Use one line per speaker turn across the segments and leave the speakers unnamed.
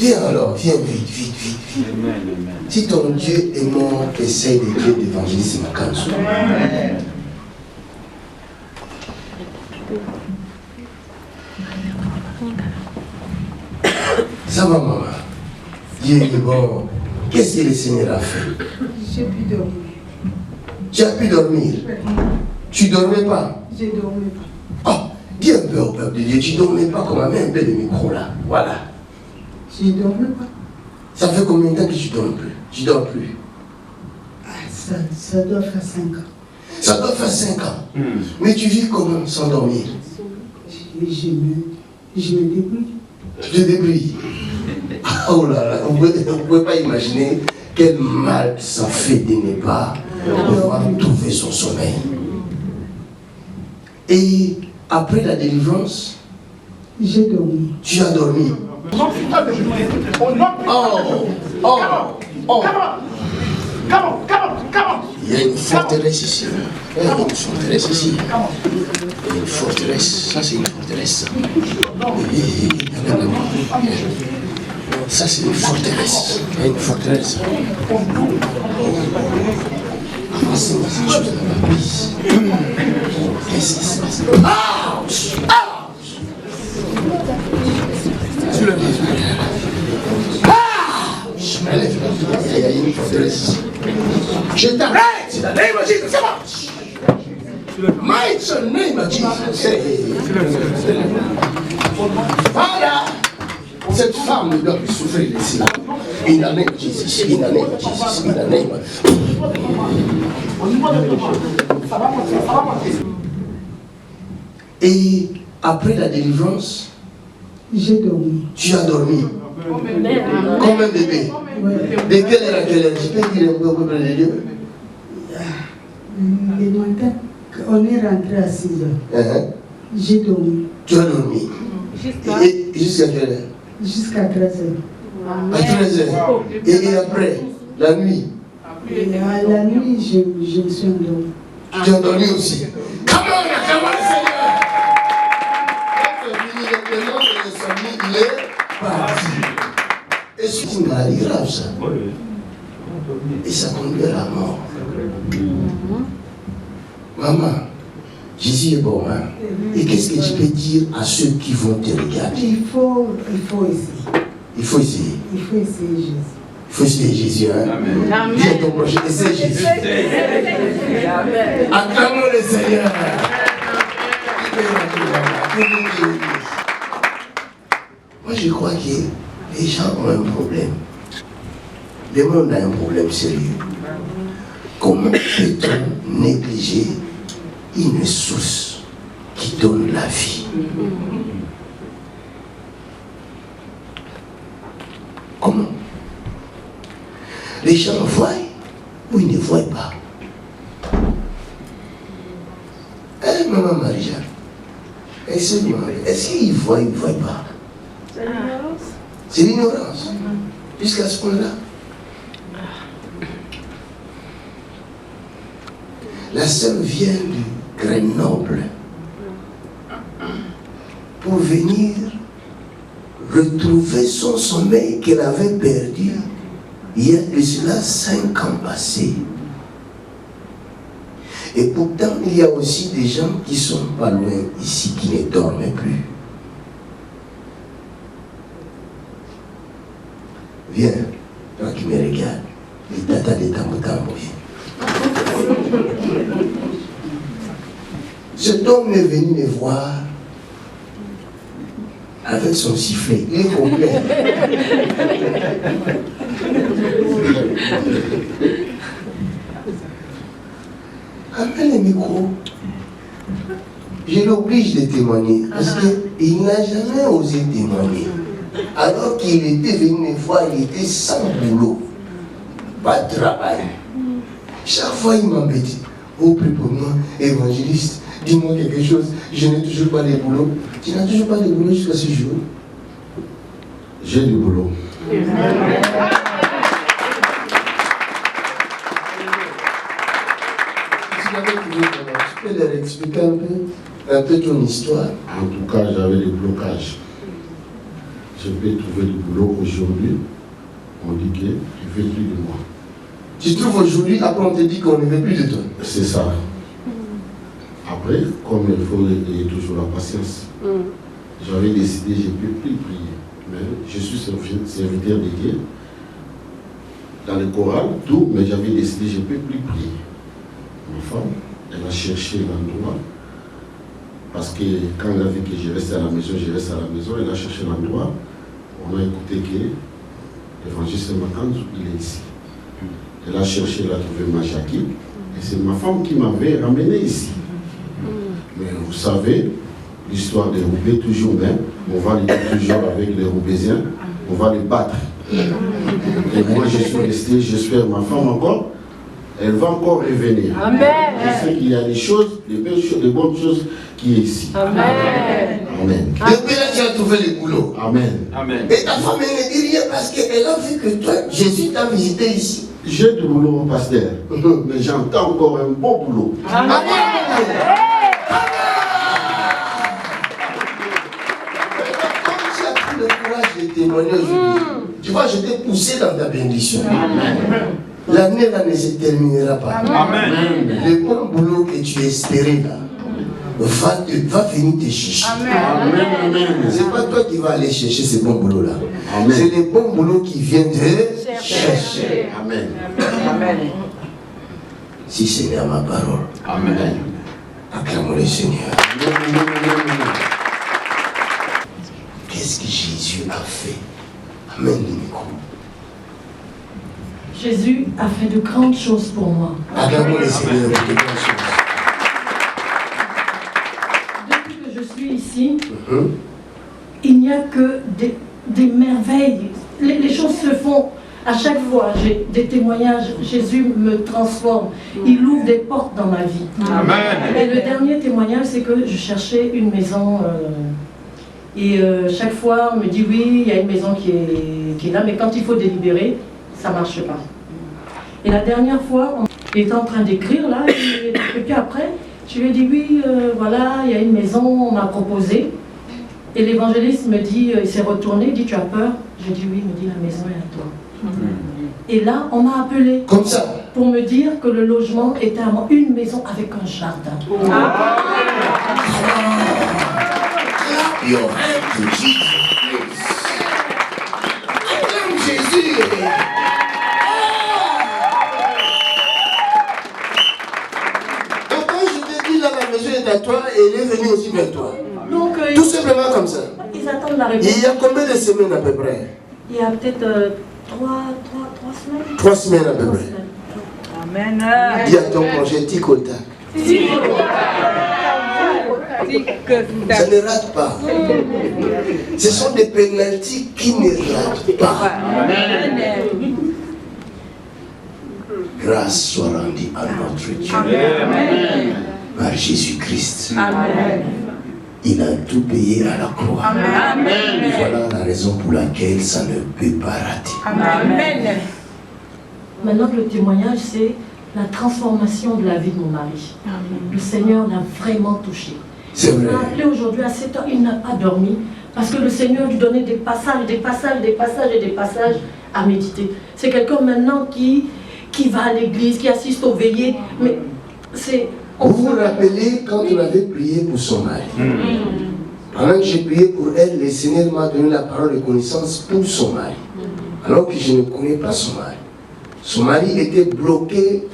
Viens alors, viens vite, vite, vite, vite. Si ton Dieu est mort, essaye d'écrire l'évangélisme à Kansu. Ça va, maman? Dieu est bon. Qu'est-ce que le Seigneur a fait?
J'ai pu dormir.
Tu as pu dormir? Tu ne dormais pas?
Je ne dormais pas.
Oh, dis un peu au peuple de Dieu, tu ne dormais pas comme un peu de micro là. Voilà.
Je ne dormais pas.
Ça fait combien de temps que tu ne dors plus? Tu ne dors plus?
Ça doit faire 5 ans.
Ça doit faire 5 ans. Mais tu vis comment sans dormir?
Je me débrouille.
Tu te débrouilles. Oh là là, vous ne pouvez pas imaginer quel mal ça fait de ne pas pouvoir trouver son sommeil. Et après la délivrance,
j'ai dormi.
Tu as dormi. Oh, oh. Il y a une forteresse ici. Il y a une forteresse ici. Il y a une forteresse. Ça, c'est une forteresse. Ça, c'est une forteresse. Il y a une forteresse. Avancez dans cette chose de la bise. Qu'est-ce qui se passe? Ouch! Ouch! Tu le lèves. Je me lève. Il y a une forteresse. Je t'arrête! C'est la name of Jesus. Come on! Mighty name of Jesus. Father! Cette femme ne doit plus souffrir ici. In the name of Jesus. In the name of Jesus. In the name of Et après la délivrance,
j'ai dormi.
Tu as dormi. Comme un bébé. De quelle heure à quelle heure? Je peux dire un peu au peuple de Dieu.
Le matin, on est rentré à 6 heures. J'ai dormi.
Tu as dormi. Jusqu'à quelle heure?
Jusqu'à 13 heures.
À 13 heures. Et après, la nuit?
La nuit, je me suis endormi.
Tu as dormi aussi. Comment le Seigneur? Le nom de l'insomnie, il est parti. Et c'est une maladie grave, ça. Et ça conduit à la mort. Maman, Jésus est bon, hein? Et qu'est-ce que tu peux dire à ceux qui vont te regarder?
Il faut essayer.
Il faut essayer.
Il faut essayer Jésus.
Il faut essayer Jésus, hein?
Amen.
Dis à ton prochain, essaye Jésus. Acclamons le Seigneur. Moi, je crois que les gens ont un problème. Le monde a un problème sérieux. Comment peut-on négliger une source qui donne la vie? Comment? Les gens voient ou ils ne voient pas? Maman Marie-Jeanne, est-ce qu'ils voient ou ils ne voient pas?
C'est l'ignorance.
C'est l'ignorance. Jusqu'à ce point-là. La sœur vient du Grenoble pour venir retrouver son sommeil qu'elle avait perdu il y a de cela 5 ans passés. Et pourtant, il y a aussi des gens qui sont pas loin ici, qui ne dorment plus. Viens, toi qui me regardes, les tata de Tambo, viens. Cet homme est venu me voir avec son sifflet. Il est complet. Amène le micro. Je l'oblige de témoigner parce qu'il n'a jamais osé témoigner. Alors qu'il était venu me voir, il était sans boulot, pas de travail. Chaque fois, il m'embêtait. Oh, prie pour moi, évangéliste, dis-moi quelque chose. Je n'ai toujours pas de boulot. Tu n'as toujours pas de boulot jusqu'à ce jour? J'ai du boulot. Tu peux leur expliquer un peu ton histoire?
En tout cas, j'avais des blocages.
je peux trouver du boulot aujourd'hui. On dit qu'il ne veut plus de moi.
Tu trouves aujourd'hui, après on te dit qu'on ne veut plus de toi.
C'est ça. Après, comme il faut toujours la patience, j'avais décidé, je ne peux plus prier. Mais je suis serviteur de Dieu. Dans le choral, tout, mais j'avais décidé, je ne peux plus prier. Ma femme, elle a cherché l'endroit. Parce que quand elle a vu que je restais à la maison, elle a cherché l'endroit. On a écouté que l'évangile Makanzu, il est ici. Elle a cherché, elle a trouvé ma jaquette. Et c'est ma femme qui m'avait ramené ici. Mais vous savez, l'histoire des Roubaix, toujours même, on va les dire toujours avec les Roubaisiens, on va les battre. Et moi, je suis resté, j'espère ma femme encore, elle va encore revenir.
Amen.
Je sais qu'il y a des choses, des belles choses, des bonnes choses qui sont ici.
Amen.
Amen.
Depuis là, tu as trouvé le boulot.
Amen.
Amen.
Et ta femme, elle ne dit rien parce qu'elle a vu que toi, Jésus t'a visité ici.
J'ai du boulot, pasteur, mais j'entends encore un bon boulot.
Amen. Comme tu as pris le courage de témoigner aujourd'hui, tu vois, je t'ai poussé dans ta bénédiction. L'année là ne se terminera pas.
Amen.
Le bon boulot que tu espérais là va venir te chercher.
Amen. Amen.
C'est pas toi qui vas aller chercher ce bon boulot là.
Amen.
C'est le bon boulot qui vient te chercher.
Amen.
Amen.
Si Seigneur ma parole,
Amen.
acclamons le Seigneur.
Amen.
Qu'est-ce que Jésus a fait? Amen le micro.
Jésus a fait de grandes choses pour moi.
Acclamons le Seigneur pour de grandes choses.
Depuis que je suis ici, il n'y a que des merveilles. Les choses se font à chaque fois. J'ai des témoignages. Jésus me transforme. Il ouvre des portes dans ma vie.
Amen.
Et le dernier témoignage, c'est que je cherchais une maison. Et chaque fois, on me dit oui, il y a une maison qui est là, mais quand il faut délibérer, ça ne marche pas. Et la dernière fois, on était en train d'écrire là, et puis après, je lui ai dit oui, voilà, il y a une maison, on m'a proposé. Et l'évangéliste me dit, il s'est retourné, il dit tu as peur? J'ai dit oui, il me dit la maison est à toi. Et là, on m'a appelé
Comme ça.
pour me dire que le logement était à moi, une maison avec un jardin.
Clap your hands to Jesus, please. Acclame Jésus. Donc quand je te dis là, la maison est à toi, elle est venue aussi vers toi.
Donc,
Tout simplement comme ça.
ils attendent la réponse.
Il y a combien de semaines à peu près?
Il y a peut-être 3 semaines.
3 semaines à peu
3
près.
semaines.
Amen.
Dis à ton projet tic au tac. Ça ne rate pas. Ce sont des pénaltys qui ne ratent pas. Grâce soit rendue à notre Dieu. Par Jésus-Christ. Il a tout payé à la croix.
Amen.
Voilà la raison pour laquelle ça ne peut pas rater.
Amen.
Maintenant, le témoignage, c'est la transformation de la vie de mon mari. Le Seigneur l'a vraiment touché.
C'est
Il
vrai.
m'a appelé aujourd'hui à 7 heures, il n'a pas dormi parce que le Seigneur lui donnait des passages à méditer. C'est quelqu'un maintenant qui va à l'église, qui assiste aux veillées, mais c'est...
Vous vous rappelez quand on avait prié pour son mari? Pendant que j'ai prié pour elle, le Seigneur m'a donné la parole de connaissance pour son mari. Alors que je ne connais pas son mari. Son mari était bloqué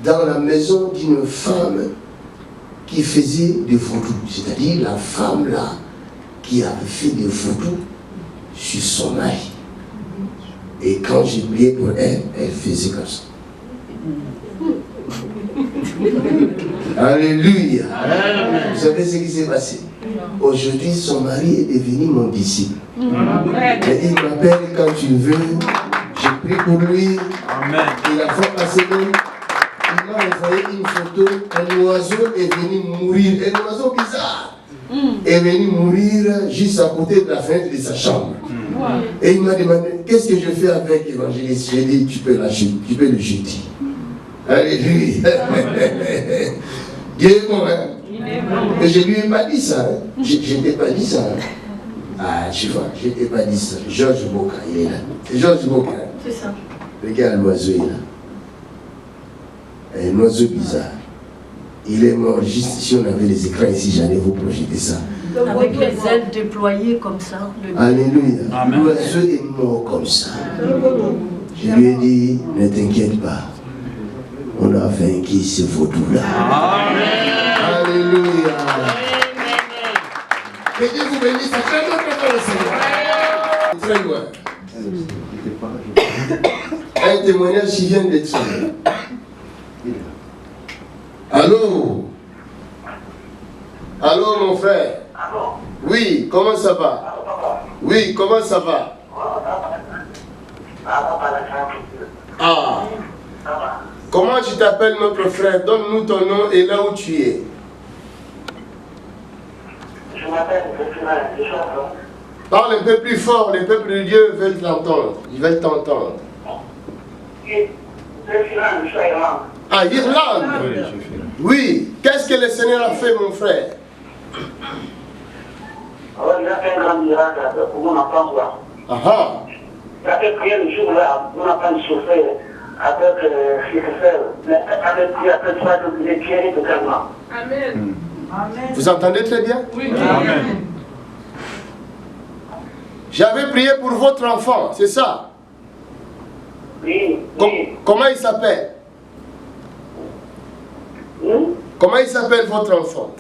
dans la maison d'une femme qui faisait des photos. C'est-à-dire la femme là qui avait fait des photos sur son mari. Et quand j'ai prié pour elle, elle faisait comme ça. Alléluia. Vous savez ce qui s'est passé? Aujourd'hui, son mari est devenu mon disciple. Et il m'appelle quand tu veux. J'ai pris pour lui.
Amen.
Et la fois passée, il m'a envoyé une photo. Un oiseau est venu mourir. Un oiseau bizarre est venu mourir juste à côté de la fenêtre de sa chambre. Et il m'a demandé, qu'est-ce que je fais avec l'évangéliste? J'ai dit, tu peux le jeter. Alléluia. Dieu est bon, hein? Et je lui ai pas dit ça. Hein? Je n'ai pas dit ça. Hein? Ah, tu vois, je t'ai pas dit ça. Georges Boka, il est là. C'est Georges Boka.
C'est ça.
Regarde l'oiseau, il est là. Un oiseau bizarre. Il est mort juste si on avait les écrans ici, j'allais vous projeter ça.
Avec les ailes déployées comme ça.
Alléluia. L'oiseau est mort comme ça. Je lui ai dit, ne t'inquiète pas. On a vaincu ce vaudou-là. Alléluia. Que Dieu vous bénisse. Ça fait longtemps le Seigneur. Très loin. Un témoignage qui vient d'être fait. Allô? Allô, mon frère? Oui, comment ça va? Oui, comment ça va? Ah. Comment tu t'appelles, notre frère? Donne-nous ton nom et là où tu es.
Je m'appelle Richard.
Parle un peu plus fort, les peuples de Dieu veulent t'entendre. Ils veulent t'entendre. Ah, Irlande. Oui. Qu'est-ce que le Seigneur a fait, mon frère?
Il a fait un grand miracle pour mon enfant.
Ah.
Il a fait prier le jour là, mon enfant souffrait avec frère. Mais avec lui, après ça, il est guéri totalement.
Amen.
Vous entendez très bien?
Oui. Amen.
J'avais prié pour votre enfant, c'est ça?
Oui.
Comment il s'appelle? Comment il s'appelle votre enfant?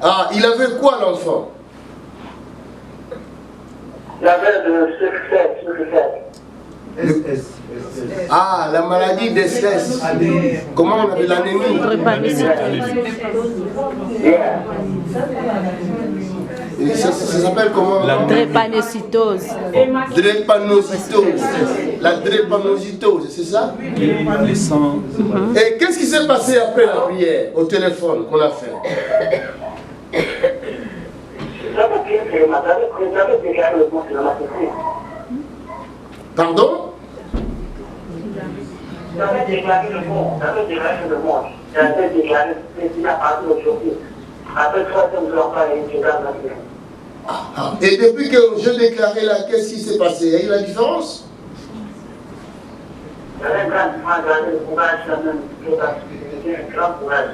Ah, il avait quoi l'enfant?
Il avait le succès.
Ah, la maladie de stress. Comment on appelle l'anémie? Ça s'appelle comment?
La drépanocytose.
Drépanocytose. La drépanocytose, c'est ça? Et qu'est-ce qui s'est passé après la prière au téléphone qu'on a fait? Pardon?
J'avais déclaré le monde. J'avais déclaré à partir d'aujourd'hui. Après 3 ans, je vais en faire.
Et depuis que je déclarais là, qu'est-ce qui s'est passé? Il y a eu la différence?
J'avais un grand courage.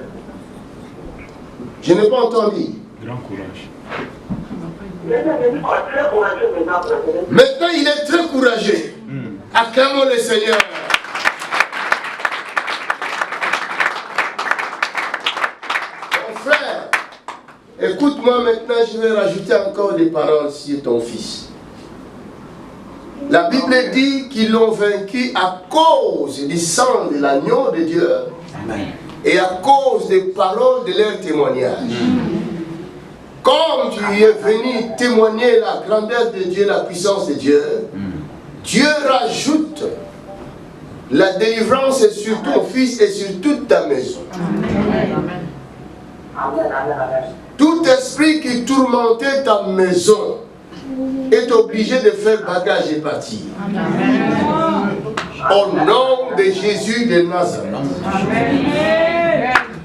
Je n'ai pas entendu.
Grand courage.
Maintenant, il est très courageux. Acclamons le Seigneur. Mon frère, écoute-moi maintenant, je vais rajouter encore des paroles sur ton fils. La Bible dit qu'ils l'ont vaincu à cause du sang de l'agneau de Dieu. Amen. Et à cause des paroles de leur témoignage. Comme tu es venu témoigner la grandeur de Dieu, la puissance de Dieu, Dieu rajoute la délivrance sur ton fils et sur toute ta maison. Tout esprit qui tourmentait ta maison est obligé de faire bagage et partir. Au nom de Jésus de Nazareth.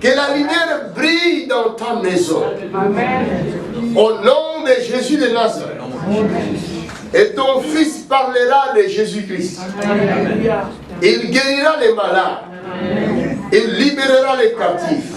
Que la lumière brille dans ta maison. Au nom de Jésus de Nazareth. Et ton fils parlera de Jésus-Christ. Il guérira les malades. Il libérera les captifs.